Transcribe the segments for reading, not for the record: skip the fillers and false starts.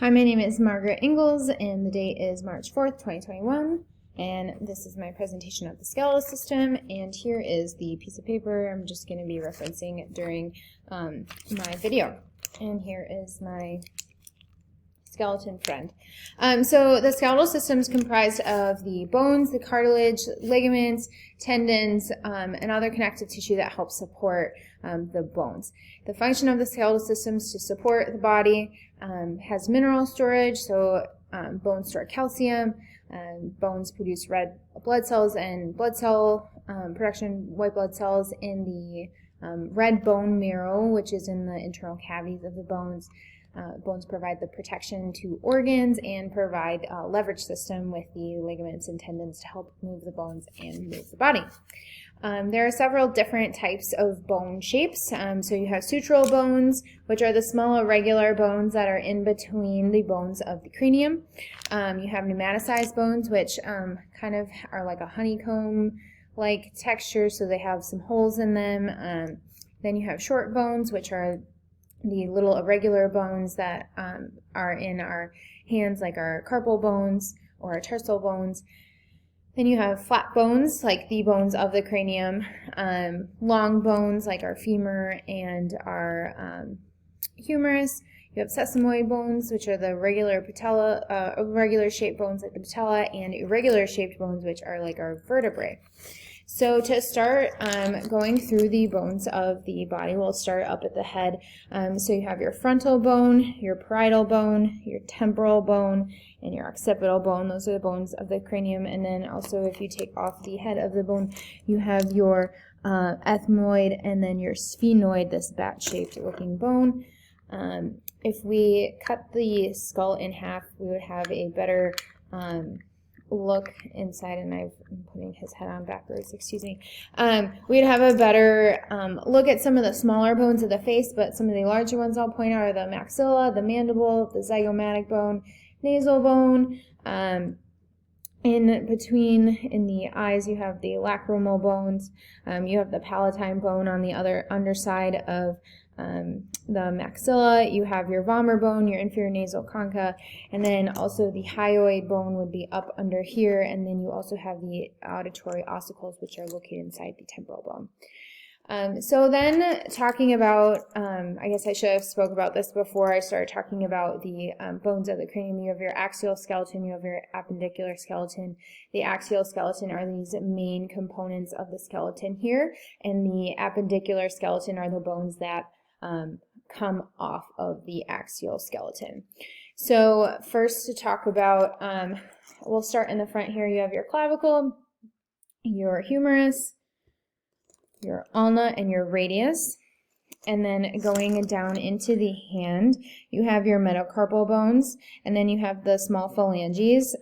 Hi, my name is Margaret Ingalls, and the date is March 4th, 2021, and this is my presentation of the skeletal system, and here is the piece of paper I'm just going to be referencing during my video. And here is my skeleton friend. So the skeletal system is comprised of the bones, the cartilage, ligaments, tendons, and other connective tissue that helps support the bones. The function of the skeletal system is to support the body, has mineral storage, so bones store calcium, bones produce red blood cells and blood cell production, white blood cells in the red bone marrow, which is in the internal cavities of the bones. Bones provide the protection to organs and provide a leverage system with the ligaments and tendons to help move the bones and move the body. There are several different types of bone shapes. So you have sutural bones, which are the small irregular bones that are in between the bones of the cranium. You have pneumaticized bones, which kind of are like a honeycomb-like texture, so they have some holes in them. Then you have short bones, which are the little irregular bones that are in our hands, like our carpal bones or our tarsal bones. Then you have flat bones, like the bones of the cranium, long bones, like our femur and our humerus. You have sesamoid bones, which are the regular patella, irregular shaped bones like the patella, and irregular shaped bones, which are like our vertebrae. So to start going through the bones of the body, we'll start up at the head. So you have your frontal bone, your parietal bone, your temporal bone, and your occipital bone. Those are the bones of the cranium. And then also if you take off the head of the bone, you have your ethmoid and then your sphenoid, this bat-shaped looking bone. If we cut the skull in half, we would have a better look inside, and I'm putting his head on backwards, excuse me. We'd have a better look at some of the smaller bones of the face, but some of the larger ones I'll point out are the maxilla, the mandible, the zygomatic bone, nasal bone. In between, in the eyes, you have the lacrimal bones. You have the palatine bone on the other underside of the maxilla. You have your vomer bone, your inferior nasal concha, and then also the hyoid bone would be up under here, and then you also have the auditory ossicles, which are located inside the temporal bone. So then talking about, I guess I should have spoke about this before I started talking about the bones of the cranium. You have your axial skeleton, you have your appendicular skeleton. The axial skeleton are these main components of the skeleton here, and the appendicular skeleton are the bones that come off of the axial skeleton. So first to talk about, we'll start in the front here. You have your clavicle, your humerus, your ulna, and your radius. And then going down into the hand, you have your metacarpal bones, and then you have the small phalanges,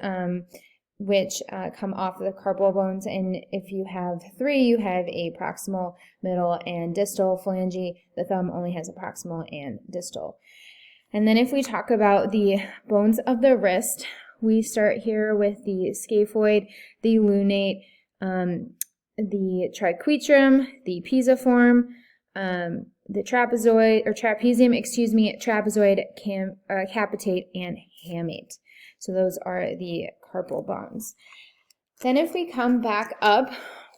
which come off of the carpal bones. And if you have three, you have a proximal, middle, and distal phalange. The thumb only has a proximal and distal. And then if we talk about the bones of the wrist, we start here with the scaphoid, the lunate, the triquetrum, the pisiform, the trapezoid, or trapezium, trapezoid, capitate, and hamate. So those are the carpal bones. Then if we come back up,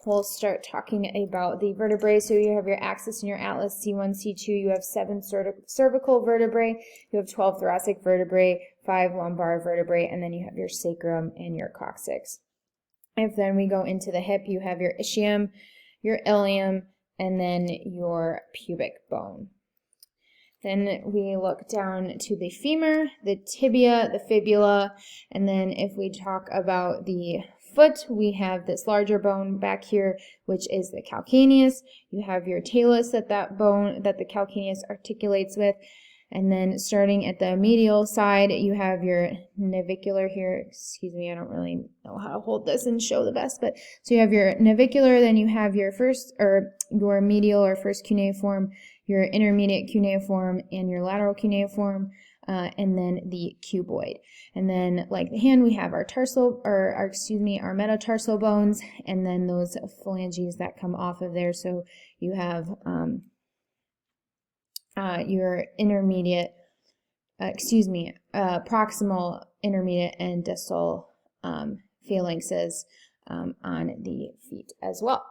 we'll start talking about the vertebrae. So you have your axis and your atlas, C1, C2. You have 7 cervical vertebrae. You have 12 thoracic vertebrae, 5 lumbar vertebrae, and then you have your sacrum and your coccyx. If then we go into the hip, you have your ischium, your ilium, and then your pubic bone. Then we look down to the femur, the tibia, the fibula, and then if we talk about the foot, we have this larger bone back here, which is the calcaneus. You have your talus, that bone that the calcaneus articulates with. And then starting at the medial side, you have your navicular here. Excuse me, I don't really know how to hold this and show the best, but so you have your navicular, then you have your your medial or first cuneiform, your intermediate cuneiform, and your lateral cuneiform, and then the cuboid. And then, like the hand, we have our our metatarsal bones, and then those phalanges that come off of there. So you have your intermediate proximal, intermediate, and distal phalanxes on the feet as well.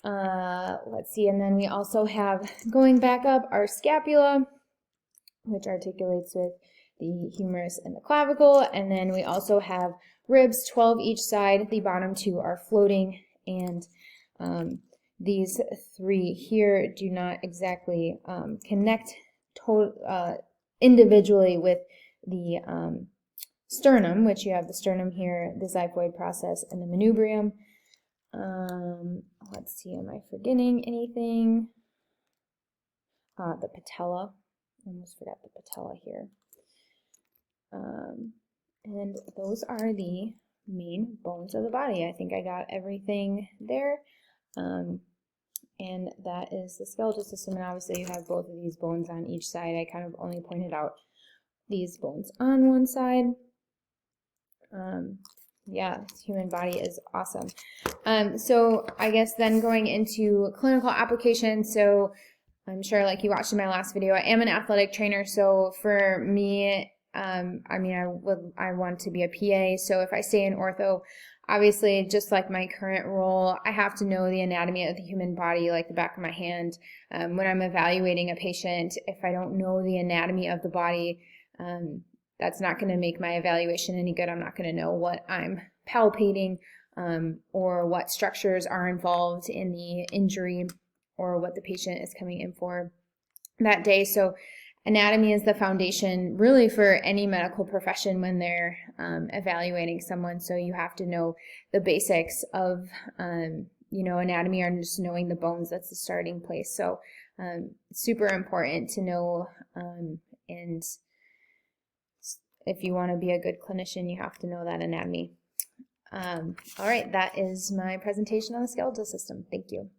Let's see, and then we also have, going back up, our scapula, which articulates with the humerus and the clavicle, and then we also have ribs, 12 each side. The bottom two are floating, and these three here do not exactly connect individually with the sternum, which you have the sternum here, the xiphoid process, and the manubrium. Let's see, am I forgetting anything? The patella. Almost forgot the patella here. And those are the main bones of the body. I think I got everything there. And that is the skeletal system. And obviously you have both of these bones on each side. I kind of only pointed out these bones on one side. Yeah, the human body is awesome. So I guess then going into clinical application. So I'm sure, like you watched in my last video, I am an athletic trainer. So for me, I mean, I want to be a PA. So if I stay in ortho, obviously, just like my current role, I have to know the anatomy of the human body like the back of my hand. When I'm evaluating a patient, if I don't know the anatomy of the body, that's not going to make my evaluation any good. I'm not going to know what I'm palpating or what structures are involved in the injury or what the patient is coming in for that day. So anatomy is the foundation really for any medical profession when they're evaluating someone. So you have to know the basics of anatomy, or just knowing the bones. That's the starting place. So super important to know, and if you want to be a good clinician, you have to know that anatomy. All right, that is my presentation on the skeletal system. Thank you.